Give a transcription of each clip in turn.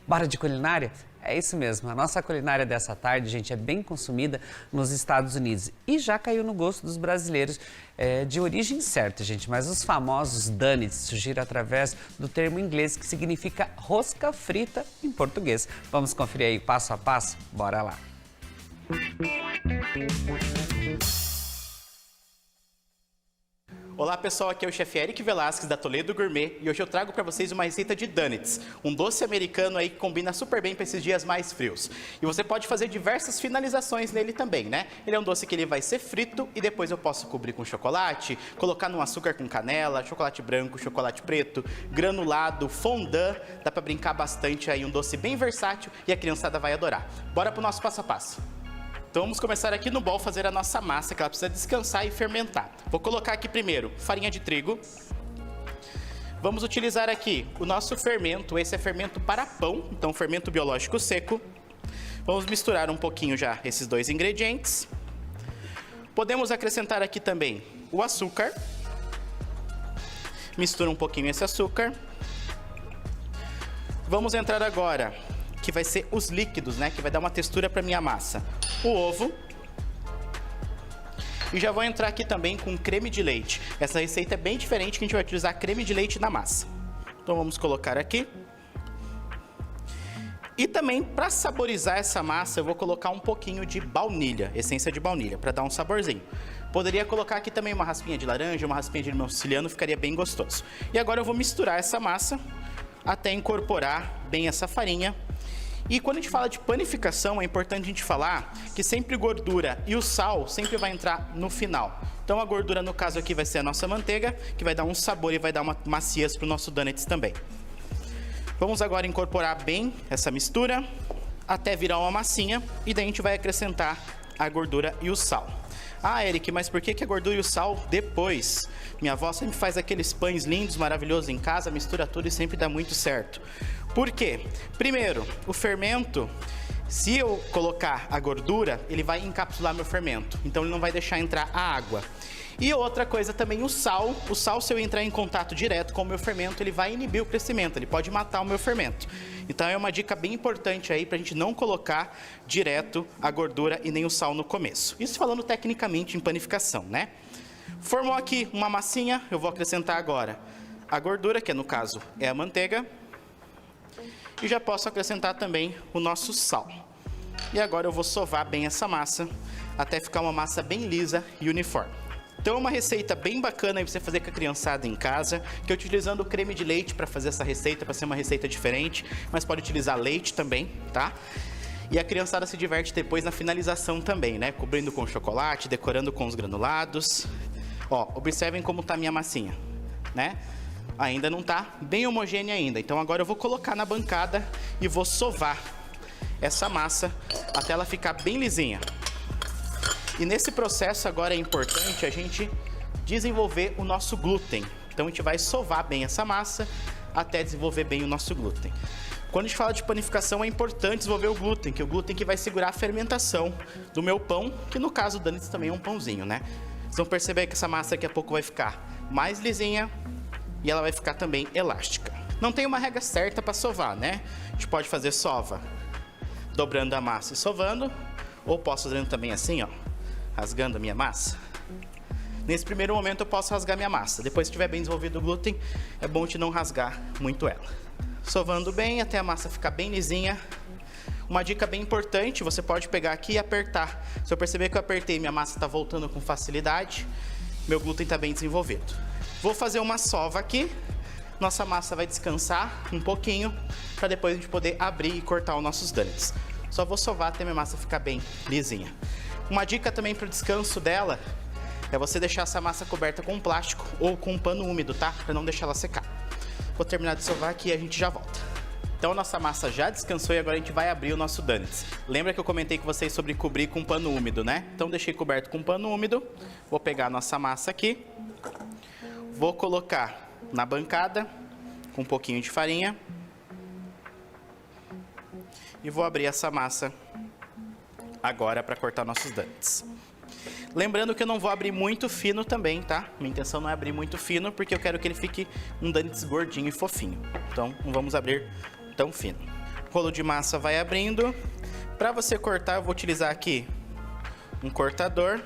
Bora de culinária? É isso mesmo, a nossa culinária dessa tarde, gente, é bem consumida nos Estados Unidos e já caiu no gosto dos brasileiros de origem certa, gente, mas os famosos donuts surgiram através do termo inglês que significa rosca frita em português. Vamos conferir aí passo a passo? Bora lá! Olá pessoal, aqui é o chefe Eric Velasquez da Toledo Gourmet e hoje eu trago para vocês uma receita de donuts, um doce americano aí que combina super bem para esses dias mais frios. E você pode fazer diversas finalizações nele também, né? Ele é um doce que ele vai ser frito e depois eu posso cobrir com chocolate, colocar no açúcar com canela, chocolate branco, chocolate preto, granulado, fondant, dá para brincar bastante aí, um doce bem versátil e a criançada vai adorar. Bora pro nosso passo a passo. Então vamos começar aqui no bowl fazer a nossa massa, que ela precisa descansar e fermentar. Vou colocar aqui primeiro farinha de trigo. Vamos utilizar aqui o nosso fermento, esse é fermento para pão, então fermento biológico seco. Vamos misturar um pouquinho já esses dois ingredientes. Podemos acrescentar aqui também o açúcar. Mistura um pouquinho esse açúcar. Vamos entrar agora, que vai ser os líquidos, né? Que vai dar uma textura para minha massa. O ovo. E já vou entrar aqui também com creme de leite. Essa receita é bem diferente, que a gente vai utilizar creme de leite na massa. Então vamos colocar aqui. E também, para saborizar essa massa, eu vou colocar um pouquinho de baunilha, essência de baunilha, para dar um saborzinho. Poderia colocar aqui também uma raspinha de laranja, uma raspinha de limão siciliano, ficaria bem gostoso. E agora eu vou misturar essa massa até incorporar bem essa farinha. E quando a gente fala de panificação, é importante a gente falar que sempre gordura e o sal sempre vai entrar no final. Então a gordura, no caso aqui, vai ser a nossa manteiga, que vai dar um sabor e vai dar uma maciez para o nosso donuts também. Vamos agora incorporar bem essa mistura até virar uma massinha e daí a gente vai acrescentar a gordura e o sal. Ah, Eric, mas por que a gordura e o sal depois? Minha avó sempre faz aqueles pães lindos, maravilhosos em casa, mistura tudo e sempre dá muito certo. Por quê? Primeiro, o fermento, se eu colocar a gordura, ele vai encapsular meu fermento, então ele não vai deixar entrar a água. E outra coisa também, o sal, se eu entrar em contato direto com o meu fermento, ele vai inibir o crescimento, ele pode matar o meu fermento. Então é uma dica bem importante aí pra gente não colocar direto a gordura e nem o sal no começo. Isso falando tecnicamente em panificação, né? Formou aqui uma massinha, eu vou acrescentar agora a gordura, que no caso é a manteiga. E já posso acrescentar também o nosso sal. E agora eu vou sovar bem essa massa, até ficar uma massa bem lisa e uniforme. Então é uma receita bem bacana aí pra você fazer com a criançada em casa, que eu utilizando o creme de leite para fazer essa receita, para ser uma receita diferente, mas pode utilizar leite também, tá? E a criançada se diverte depois na finalização também, né? Cobrindo com chocolate, decorando com os granulados. Ó, observem como tá a minha massinha, né? Ainda não tá bem homogênea ainda, então agora eu vou colocar na bancada e vou sovar essa massa até ela ficar bem lisinha. E nesse processo agora é importante a gente desenvolver o nosso glúten. Então a gente vai sovar bem essa massa até desenvolver bem o nosso glúten. Quando a gente fala de panificação é importante desenvolver o glúten, que é o glúten que vai segurar a fermentação do meu pão, que no caso do donuts também é um pãozinho, né? Vocês vão perceber que essa massa daqui a pouco vai ficar mais lisinha e ela vai ficar também elástica. Não tem uma regra certa para sovar, né? A gente pode fazer sova dobrando a massa e sovando, ou posso fazendo também assim, ó, rasgando a minha massa. Nesse primeiro momento eu posso rasgar minha massa. Depois que tiver bem desenvolvido o glúten, é bom te não rasgar muito ela. Sovando bem até a massa ficar bem lisinha. Uma dica bem importante, você pode pegar aqui e apertar. Se eu perceber que eu apertei e minha massa está voltando com facilidade, meu glúten está bem desenvolvido. Vou fazer uma sova aqui, nossa massa vai descansar um pouquinho, para depois a gente poder abrir e cortar os nossos donuts. Só vou sovar até minha massa ficar bem lisinha. Uma dica também para o descanso dela, é você deixar essa massa coberta com plástico ou com um pano úmido, tá? Para não deixar ela secar. Vou terminar de sovar aqui e a gente já volta. Então nossa massa já descansou e agora a gente vai abrir o nosso donuts. Lembra que eu comentei com vocês sobre cobrir com pano úmido, né? Então deixei coberto com pano úmido, vou pegar a nossa massa aqui. Vou colocar na bancada com um pouquinho de farinha e vou abrir essa massa agora para cortar nossos donuts. Lembrando que eu não vou abrir muito fino também, tá? Minha intenção não é abrir muito fino porque eu quero que ele fique um donuts gordinho e fofinho. Então não vamos abrir tão fino. rolo de massa vai abrindo. Para você cortar, eu vou utilizar aqui um cortador,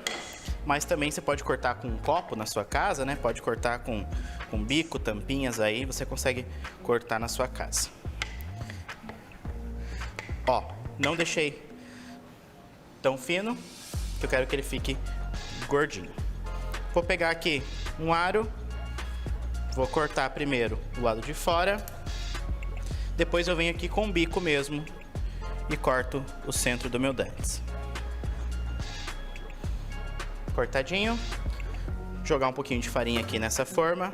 mas também você pode cortar com um copo na sua casa, né? Pode cortar com bico, tampinhas aí, você consegue cortar na sua casa. Ó, não deixei tão fino, que eu quero que ele fique gordinho. Vou pegar aqui um aro, vou cortar primeiro o lado de fora, depois eu venho aqui com o bico mesmo e corto o centro do meu donuts. Cortadinho, jogar um pouquinho de farinha aqui nessa forma,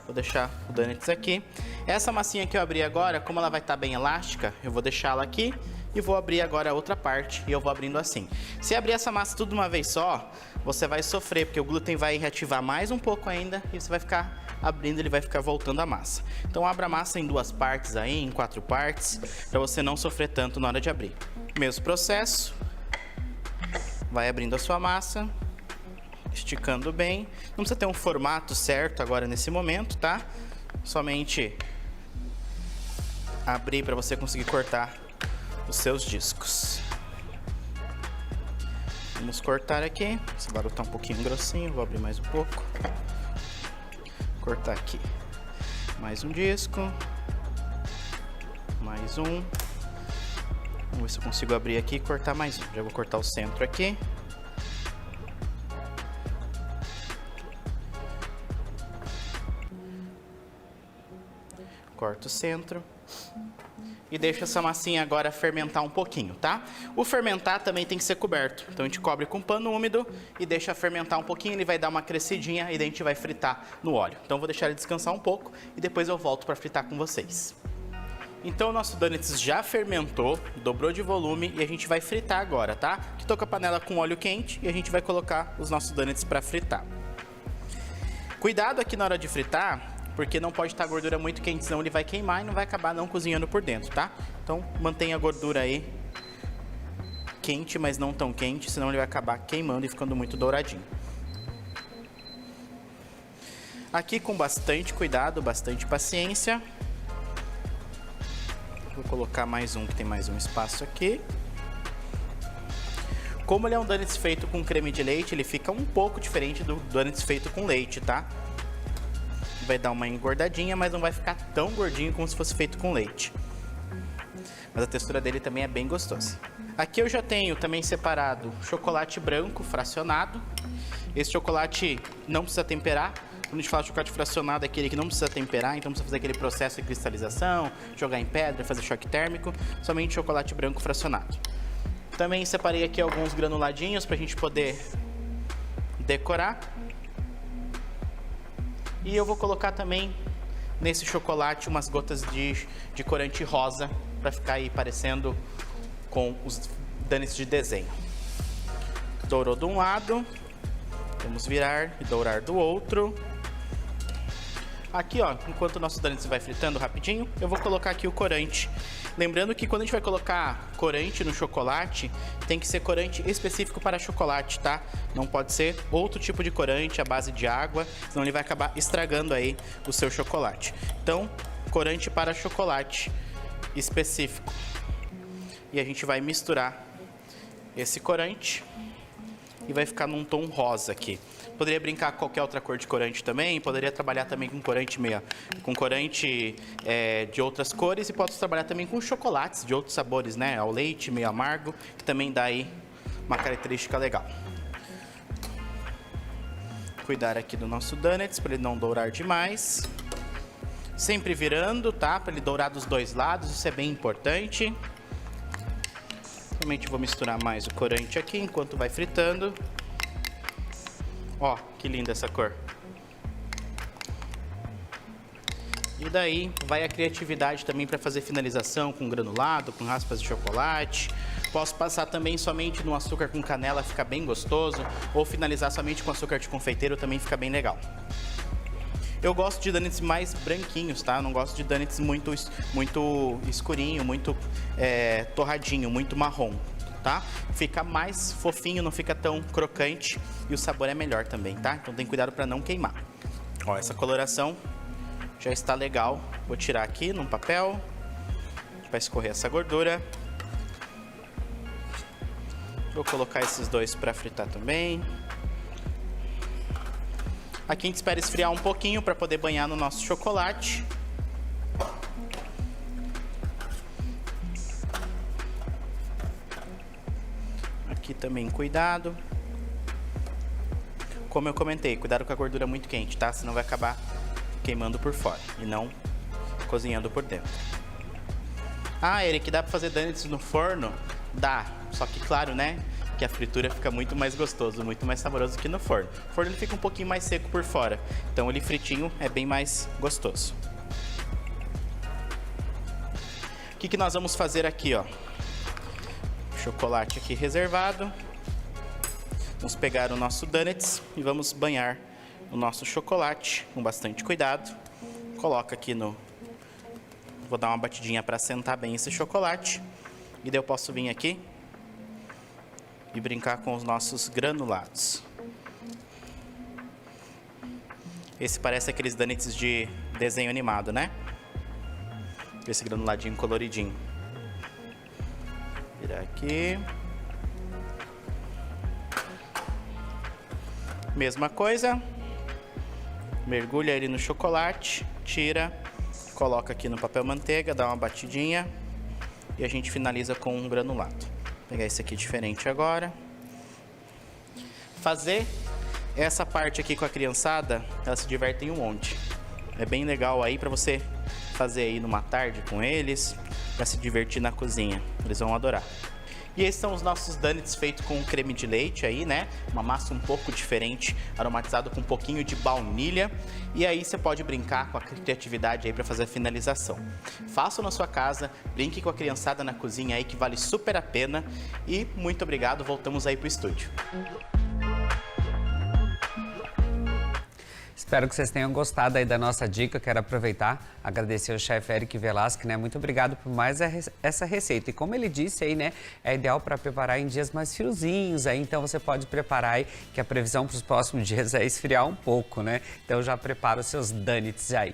vou deixar o donuts aqui. Essa massinha que eu abri agora, como ela vai estar bem elástica, eu vou deixá-la aqui e vou abrir agora a outra parte e eu vou abrindo assim. Se abrir essa massa tudo de uma vez só, você vai sofrer, porque o glúten vai reativar mais um pouco ainda e você vai ficar abrindo, ele vai ficar voltando a massa. Então abra a massa em 2 partes aí, em 4 partes, para você não sofrer tanto na hora de abrir. Mesmo processo, vai abrindo a sua massa, esticando bem. Não precisa ter um formato certo agora nesse momento, tá? Somente abrir para você conseguir cortar os seus discos. Vamos cortar aqui. Esse barulho tá um pouquinho grossinho, vou abrir mais um pouco. Cortar aqui. Mais um disco. Mais um. Vamos ver se eu consigo abrir aqui e cortar mais um. Já vou cortar o centro aqui. Corto o centro e deixo essa massinha agora fermentar um pouquinho, tá? O fermentar também tem que ser coberto, então a gente cobre com pano úmido e deixa fermentar um pouquinho, ele vai dar uma crescidinha e daí a gente vai fritar no óleo. Então vou deixar ele descansar um pouco e depois eu volto para fritar com vocês. Então o nosso donuts já fermentou, dobrou de volume e a gente vai fritar agora, tá? Estou com a panela com óleo quente e a gente vai colocar os nossos donuts para fritar. Cuidado aqui na hora de fritar, porque não pode estar a gordura muito quente, senão ele vai queimar e não vai acabar não cozinhando por dentro, tá? Então mantenha a gordura aí quente, mas não tão quente, senão ele vai acabar queimando e ficando muito douradinho. Aqui com bastante cuidado, bastante paciência. Vou colocar mais um, que tem mais um espaço aqui. Como ele é um donuts feito com creme de leite, ele fica um pouco diferente do donuts feito com leite, tá? Vai dar uma engordadinha, mas não vai ficar tão gordinho como se fosse feito com leite. Mas a textura dele também é bem gostosa. Aqui eu já tenho também separado chocolate branco fracionado. Esse chocolate não precisa temperar. Quando a gente fala de chocolate fracionado, é aquele que não precisa temperar, então não precisa fazer aquele processo de cristalização, jogar em pedra, fazer choque térmico. Somente chocolate branco fracionado. Também separei aqui alguns granuladinhos para a gente poder decorar. E eu vou colocar também nesse chocolate umas gotas de corante rosa para ficar aí parecendo com os donuts de desenho. Dourou de um lado, vamos virar e dourar do outro. Aqui, ó, enquanto o nosso donuts vai fritando rapidinho, eu vou colocar aqui o corante. Lembrando que quando a gente vai colocar corante no chocolate, tem que ser corante específico para chocolate, tá? Não pode ser outro tipo de corante à base de água, senão ele vai acabar estragando aí o seu chocolate. Então, corante para chocolate específico. E a gente vai misturar esse corante e vai ficar num tom rosa aqui. Poderia brincar com qualquer outra cor de corante também, poderia trabalhar também com corante de outras cores e posso trabalhar também com chocolates de outros sabores, né? Ao leite, meio amargo, que também dá aí uma característica legal. Cuidar aqui do nosso donuts para ele não dourar demais. Sempre virando, tá? Para ele dourar dos dois lados, isso é bem importante. Somente vou misturar mais o corante aqui enquanto vai fritando. Ó, que linda essa cor. E daí vai a criatividade também para fazer finalização com granulado, com raspas de chocolate. Posso passar também somente no açúcar com canela, fica bem gostoso. Ou finalizar somente com açúcar de confeiteiro, também fica bem legal. Eu gosto de donuts mais branquinhos, tá? Eu não gosto de donuts muito escurinho, muito torradinho, muito marrom. Tá? Fica mais fofinho, não fica tão crocante e o sabor é melhor também, tá? Então tem cuidado para não queimar. Ó, essa coloração já está legal. Vou tirar aqui num papel. para escorrer essa gordura. Vou colocar esses dois para fritar também. Aqui a gente espera esfriar um pouquinho para poder banhar no nosso chocolate. Aqui também cuidado. Como eu comentei, cuidado com a gordura muito quente, tá? Senão vai acabar queimando por fora e não cozinhando por dentro. Ah, Eric, dá pra fazer donuts no forno? Dá, só que claro, né? Que a fritura fica muito mais gostoso, muito mais saboroso que no forno. O forno ele fica um pouquinho mais seco por fora, então ele fritinho é bem mais gostoso. O que nós vamos fazer aqui, ó? Chocolate aqui reservado. Vamos pegar o nosso donuts e vamos banhar o nosso chocolate com bastante cuidado. Coloca aqui no... Vou dar uma batidinha para assentar bem esse chocolate. E daí eu posso vir aqui e brincar com os nossos granulados. Esse parece aqueles donuts de desenho animado, né? Esse granuladinho coloridinho. Virar aqui. Mesma coisa. Mergulha ele no chocolate, tira, coloca aqui no papel manteiga, dá uma batidinha e a gente finaliza com um granulado. Vou pegar esse aqui diferente agora. Fazer essa parte aqui com a criançada, elas se divertem um monte. É bem legal aí para você fazer aí numa tarde com eles, para se divertir na cozinha. Eles vão adorar. E esses são os nossos donuts feitos com creme de leite aí, né? Uma massa um pouco diferente, aromatizado com um pouquinho de baunilha. E aí você pode brincar com a criatividade aí para fazer a finalização. Faça na sua casa, brinque com a criançada na cozinha aí que vale super a pena. E muito obrigado, voltamos aí pro estúdio. Espero que vocês tenham gostado aí da nossa dica. Quero aproveitar, agradecer ao chefe Eric Velasque, né? Muito obrigado por mais essa receita. E como ele disse aí, né? É ideal para preparar em dias mais friozinhos aí. Então você pode preparar aí, que a previsão para os próximos dias é esfriar um pouco, né? Então já prepara os seus donuts aí.